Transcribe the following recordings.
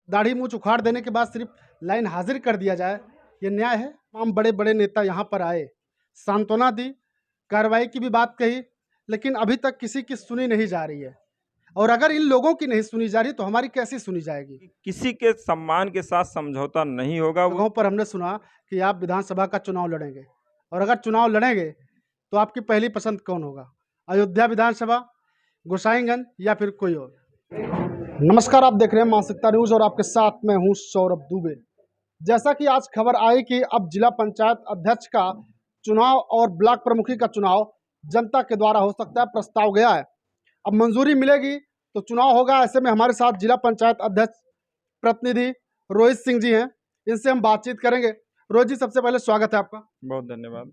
दाढ़ी मूछ उखाड़ देने के बाद सिर्फ लाइन हाजिर कर दिया जाए, ये न्याय है? तमाम बड़े बड़े नेता यहाँ पर आए, सांत्वना दी, कार्रवाई की भी बात कही, लेकिन अभी तक किसी की सुनी नहीं जा रही है। और अगर इन लोगों की नहीं सुनी जा रही तो हमारी कैसी सुनी जाएगी? किसी के सम्मान के साथ समझौता नहीं होगा। वो जगहों पर हमने सुना कि आप विधानसभा का चुनाव लड़ेंगे, और अगर चुनाव लड़ेंगे तो आपकी पहली पसंद कौन होगा? अयोध्या विधानसभा, गोसाईगंज या फिर कोई और? नमस्कार, आप देख रहे हैं मानसिकता न्यूज और आपके साथ मैं हूं सौरभ दुबे। जैसा कि आज खबर आई कि अब जिला पंचायत अध्यक्ष का चुनाव और ब्लॉक प्रमुखी का चुनाव जनता के द्वारा हो सकता है, प्रस्ताव गया है। अब मंजूरी मिलेगी तो चुनाव होगा। ऐसे में हमारे साथ जिला पंचायत अध्यक्ष प्रतिनिधि रोहित सिंह जी हैं, इनसे हम बातचीत करेंगे। रोहित जी, सबसे पहले स्वागत है आपका। बहुत धन्यवाद।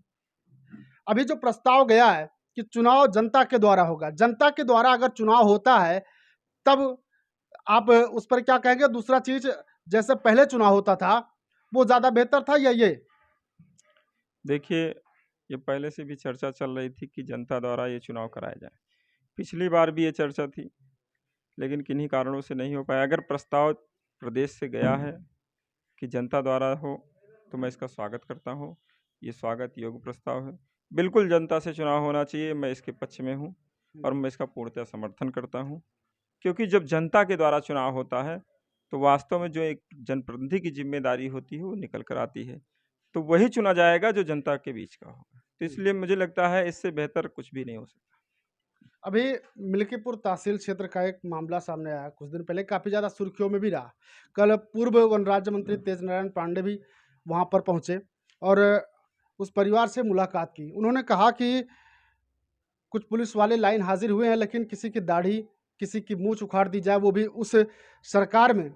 अभी जो प्रस्ताव गया है कि चुनाव जनता के द्वारा होगा, जनता के द्वारा अगर चुनाव होता है तब आप उस पर क्या कहेंगे? दूसरा चीज, जैसे पहले चुनाव होता था वो ज्यादा बेहतर था या ये? देखिए, ये पहले से भी चर्चा चल रही थी कि जनता द्वारा ये चुनाव कराया जाए। पिछली बार भी ये चर्चा थी, लेकिन किन्हीं कारणों से नहीं हो पाया। अगर प्रस्ताव प्रदेश से गया है कि जनता द्वारा हो तो मैं इसका स्वागत करता हूँ। ये स्वागत योग्य प्रस्ताव है। बिल्कुल जनता से चुनाव होना चाहिए, मैं इसके पक्ष में हूँ और मैं इसका पूर्णतः समर्थन करता हूँ। क्योंकि जब जनता के द्वारा चुनाव होता है तो वास्तव में जो एक जनप्रतिनिधि की जिम्मेदारी होती है वो निकल कर आती है, तो वही चुना जाएगा जो जनता के बीच का होगा। तो इसलिए मुझे लगता है इससे बेहतर कुछ भी नहीं हो सकता। अभी मिल्कीपुर तहसील क्षेत्र का एक मामला सामने आया कुछ दिन पहले, काफी ज्यादा सुर्खियों में भी रहा। कल पूर्व वन राज्य मंत्री तेज नारायण पांडे भी वहां पर पहुंचे और उस परिवार से मुलाकात की। उन्होंने कहा कि कुछ पुलिस वाले लाइन हाजिर हुए हैं, लेकिन किसी की दाढ़ी, किसी की मूछ उखाड़ दी जाए, वो भी उस सरकार में,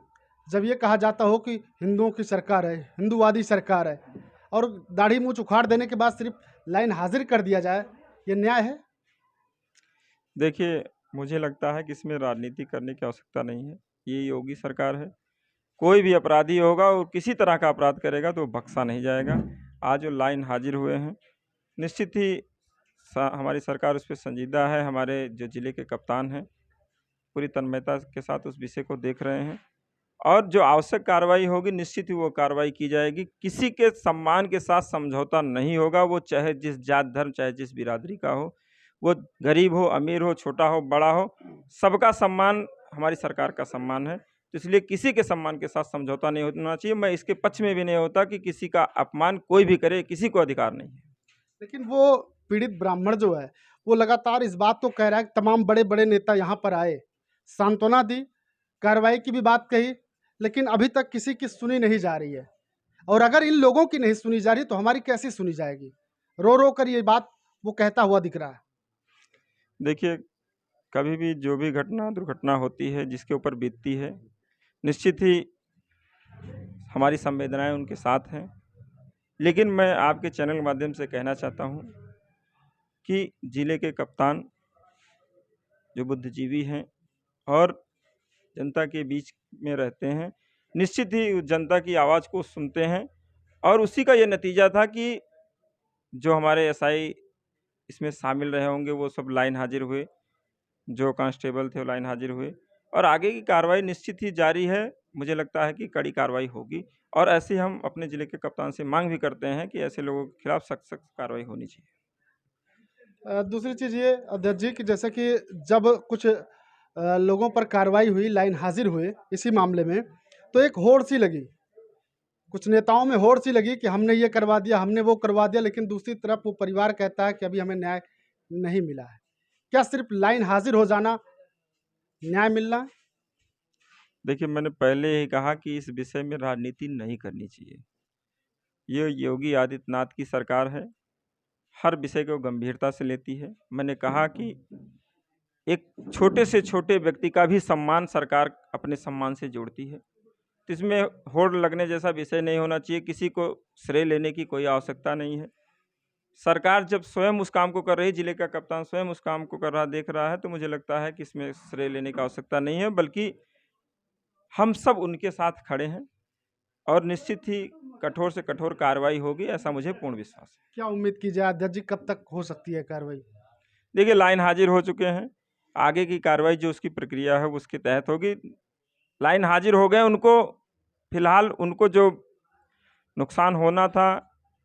जब ये कहा जाता हो कि हिंदुओं की सरकार है, हिंदूवादी सरकार है, और दाढ़ी मूछ उखाड़ देने के बाद सिर्फ लाइन हाजिर कर दिया जाए, ये न्याय है? देखिए, मुझे लगता है कि इसमें राजनीति करने की आवश्यकता नहीं है। ये योगी सरकार है। कोई भी अपराधी होगा और किसी तरह का अपराध करेगा तो वो बख्शा नहीं जाएगा। आज जो लाइन हाजिर हुए हैं, निश्चित ही हमारी सरकार उस पर संजीदा है। हमारे जो ज़िले के कप्तान हैं पूरी तन्मयता के साथ उस विषय को देख रहे हैं और जो आवश्यक कार्रवाई होगी निश्चित ही वो कार्रवाई की जाएगी। किसी के सम्मान के साथ समझौता नहीं होगा। वो चाहे जिस जात धर्म, चाहे जिस बिरादरी का हो, वो गरीब हो, अमीर हो, छोटा हो, बड़ा हो, सबका सम्मान हमारी सरकार का सम्मान है। तो इसलिए किसी के सम्मान के साथ समझौता नहीं होना चाहिए। मैं इसके पक्ष में भी नहीं होता कि किसी का अपमान कोई भी करे, किसी को अधिकार नहीं है। लेकिन वो पीड़ित ब्राह्मण जो है वो लगातार इस बात को कह रहा है कि तमाम बड़े बड़े नेता यहाँ पर आए, सांत्वना दी, कार्रवाई की भी बात कही, लेकिन अभी तक किसी की सुनी नहीं जा रही है। और अगर इन लोगों की नहीं सुनी जा रही तो हमारी कैसी सुनी जाएगी? रो रो कर ये बात वो कहता हुआ दिख रहा है। देखिए, कभी भी जो भी घटना दुर्घटना होती है, जिसके ऊपर बीतती है, निश्चित ही हमारी संवेदनाएं उनके साथ हैं। लेकिन मैं आपके चैनल के माध्यम से कहना चाहता हूं कि ज़िले के कप्तान जो बुद्धिजीवी हैं और जनता के बीच में रहते हैं, निश्चित ही उस जनता की आवाज़ को सुनते हैं और उसी का ये नतीजा था कि जो हमारे एसआई इसमें शामिल रहे होंगे वो सब लाइन हाजिर हुए, जो कांस्टेबल थे वो लाइन हाजिर हुए और आगे की कार्रवाई निश्चित ही जारी है। मुझे लगता है कि कड़ी कार्रवाई होगी और ऐसे हम अपने ज़िले के कप्तान से मांग भी करते हैं कि ऐसे लोगों के खिलाफ सख्त सख्त कार्रवाई होनी चाहिए। दूसरी चीज़ ये अध्यक्ष जी कि जैसे कि जब कुछ लोगों पर कार्रवाई हुई, लाइन हाजिर हुए इसी मामले में, तो एक होड़ सी लगी, कुछ नेताओं में होड़ सी लगी कि हमने ये करवा दिया, हमने वो करवा दिया, लेकिन दूसरी तरफ वो परिवार कहता है कि अभी हमें न्याय नहीं मिला है। क्या सिर्फ लाइन हाजिर हो जाना न्याय मिलना है? देखिए, मैंने पहले ही कहा कि इस विषय में राजनीति नहीं करनी चाहिए। ये योगी आदित्यनाथ की सरकार है, हर विषय को गंभीरता से लेती है। मैंने कहा कि एक छोटे से छोटे व्यक्ति का भी सम्मान सरकार अपने सम्मान से जोड़ती है, तो इसमें होड़ लगने जैसा विषय नहीं होना चाहिए। किसी को श्रेय लेने की कोई आवश्यकता नहीं है। सरकार जब स्वयं उस काम को कर रही, जिले का कप्तान स्वयं उस काम को कर रहा देख रहा है, तो मुझे लगता है कि इसमें श्रेय लेने की आवश्यकता नहीं है, बल्कि हम सब उनके साथ खड़े हैं और निश्चित ही कठोर से कठोर कार्रवाई होगी, ऐसा मुझे पूर्ण विश्वास है। क्या उम्मीद की जाए अध्यक्ष जी, कब तक हो सकती है कार्रवाई? देखिए, लाइन हाजिर हो चुके हैं, आगे की कार्रवाई जो उसकी प्रक्रिया है वो उसके तहत होगी। लाइन हाजिर हो गए, उनको फिलहाल उनको जो नुकसान होना था,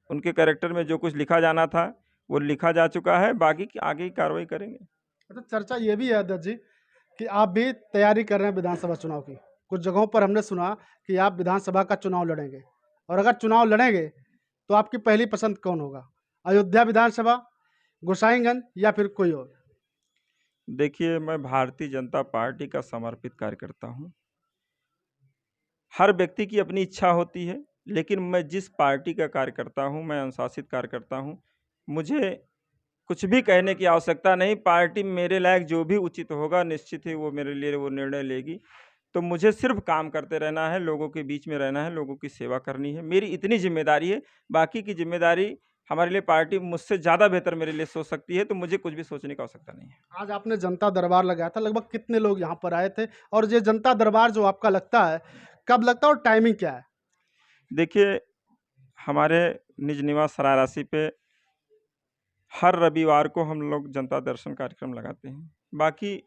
उनके कैरेक्टर में जो कुछ लिखा जाना था वो लिखा जा चुका है। बाकी की आगे की कार्रवाई करेंगे। अच्छा, चर्चा ये भी है अध्यक्ष जी कि आप भी तैयारी कर रहे हैं विधानसभा चुनाव की। कुछ जगहों पर हमने सुना कि आप विधानसभा का चुनाव लड़ेंगे, और अगर चुनाव लड़ेंगे तो आपकी पहली पसंद कौन होगा? अयोध्या विधानसभा, गोसाईगंज या फिर कोई और? देखिए, मैं भारतीय जनता पार्टी का समर्पित कार्यकर्ता हूँ। हर व्यक्ति की अपनी इच्छा होती है, लेकिन मैं जिस पार्टी का कार्यकर्ता हूँ, मैं अनुशासित कार्यकर्ता हूँ। मुझे कुछ भी कहने की आवश्यकता नहीं। पार्टी मेरे लायक जो भी उचित होगा, निश्चित ही वो मेरे लिए वो निर्णय लेगी। तो मुझे सिर्फ काम करते रहना है, लोगों के बीच में रहना है, लोगों की सेवा करनी है। मेरी इतनी जिम्मेदारी है। बाकी की जिम्मेदारी हमारे लिए पार्टी मुझसे ज़्यादा बेहतर मेरे लिए सोच सकती है, तो मुझे कुछ भी सोचने की आवश्यकता नहीं है। आज आपने जनता दरबार लगाया था, लगभग कितने लोग यहाँ पर आए थे? और ये जनता दरबार जो आपका लगता है, कब लगता है और टाइमिंग क्या है? देखिए, हमारे निज निवास सरायरासी पे हर रविवार को हम लोग जनता दर्शन कार्यक्रम लगाते हैं। बाकी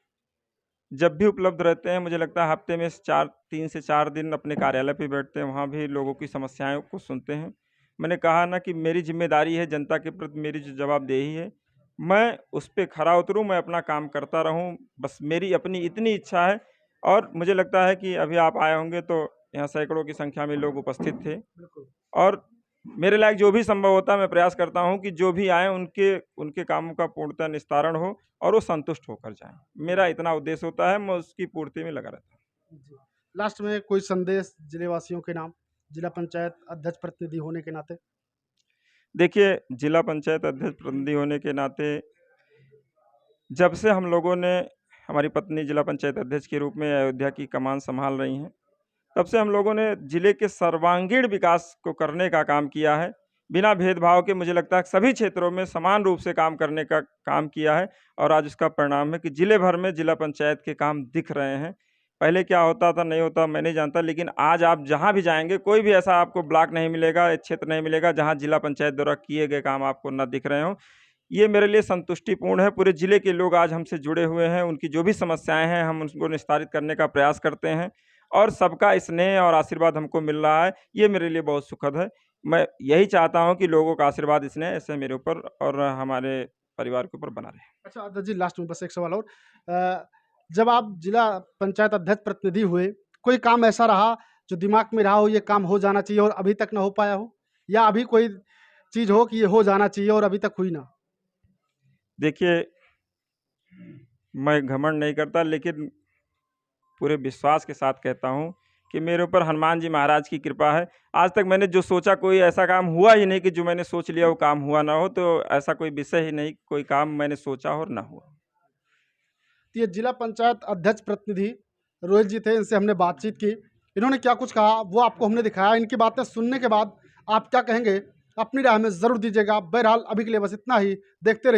जब भी उपलब्ध रहते हैं, मुझे लगता है हफ्ते में 3 से 4 दिन अपने कार्यालय पे बैठते हैं, वहाँ भी लोगों की समस्याओं को सुनते हैं। मैंने कहा ना कि मेरी जिम्मेदारी है, जनता के प्रति मेरी जो जवाबदेही है, मैं उस पे खरा उतरूँ, मैं अपना काम करता रहूँ, बस मेरी अपनी इतनी इच्छा है। और मुझे लगता है कि अभी आप आए होंगे तो यहाँ सैकड़ों की संख्या में लोग उपस्थित थे। बिल्कुल। और मेरे लायक जो भी संभव होता है, मैं प्रयास करता हूँ कि जो भी आएँ उनके कामों का पूर्णतः निस्तारण हो और वो संतुष्ट होकर जाएँ। मेरा इतना उद्देश्य होता है, मैं उसकी पूर्ति में लगा रहता हूँ। जी। लास्ट में कोई संदेश जिले वासियों के नाम, जिला पंचायत अध्यक्ष प्रतिनिधि होने के नाते? देखिए, जिला पंचायत अध्यक्ष प्रतिनिधि होने के नाते जब से हम लोगों ने, हमारी पत्नी जिला पंचायत अध्यक्ष के रूप में अयोध्या की कमान संभाल रही हैं, तब से हम लोगों ने जिले के सर्वांगीण विकास को करने का काम किया है। बिना भेदभाव के मुझे लगता है कि सभी क्षेत्रों में समान रूप से काम करने का काम किया है, और आज उसका परिणाम है कि जिले भर में जिला पंचायत के काम दिख रहे हैं। पहले क्या होता था, नहीं होता, मैं नहीं जानता, लेकिन आज आप जहाँ भी जाएँगे, कोई भी ऐसा आपको ब्लॉक नहीं मिलेगा, एक क्षेत्र नहीं मिलेगा, जहाँ जिला पंचायत द्वारा किए गए काम आपको ना दिख रहे हों। ये मेरे लिए संतुष्टिपूर्ण है। पूरे ज़िले के लोग आज हमसे जुड़े हुए हैं, उनकी जो भी समस्याएँ हैं, हम उनको निस्तारित करने का प्रयास करते हैं, और सबका स्नेह और आशीर्वाद हमको मिल रहा है। ये मेरे लिए बहुत सुखद है। मैं यही चाहता हूँ कि लोगों का आशीर्वाद, स्नेह ऐसे मेरे ऊपर और हमारे परिवार के ऊपर बना रहे। अच्छा अध्यक्ष जी, लास्ट में बस एक सवाल और। जब आप जिला पंचायत अध्यक्ष प्रतिनिधि हुए, कोई काम ऐसा रहा जो दिमाग में रहा हो ये काम हो जाना चाहिए और अभी तक ना हो पाया हो? या अभी कोई चीज़ हो कि ये हो जाना चाहिए और अभी तक हुई ना? देखिए, मैं घमंड नहीं करता, लेकिन पूरे विश्वास के साथ कहता हूँ कि मेरे ऊपर हनुमान जी महाराज की कृपा है। आज तक मैंने जो सोचा, कोई ऐसा काम हुआ ही नहीं कि जो मैंने सोच लिया वो काम हुआ ना हो। तो ऐसा कोई विषय ही नहीं, कोई काम मैंने सोचा और ना हुआ। तो ये जिला पंचायत अध्यक्ष प्रतिनिधि रोहित जी थे, इनसे हमने बातचीत की। इन्होंने क्या कुछ कहा वो आपको हमने दिखाया। इनकी बातें सुनने के बाद आप क्या कहेंगे, अपनी राय में ज़रूर दीजिएगा। बहरहाल अभी के लिए बस इतना ही। देखते रहिए।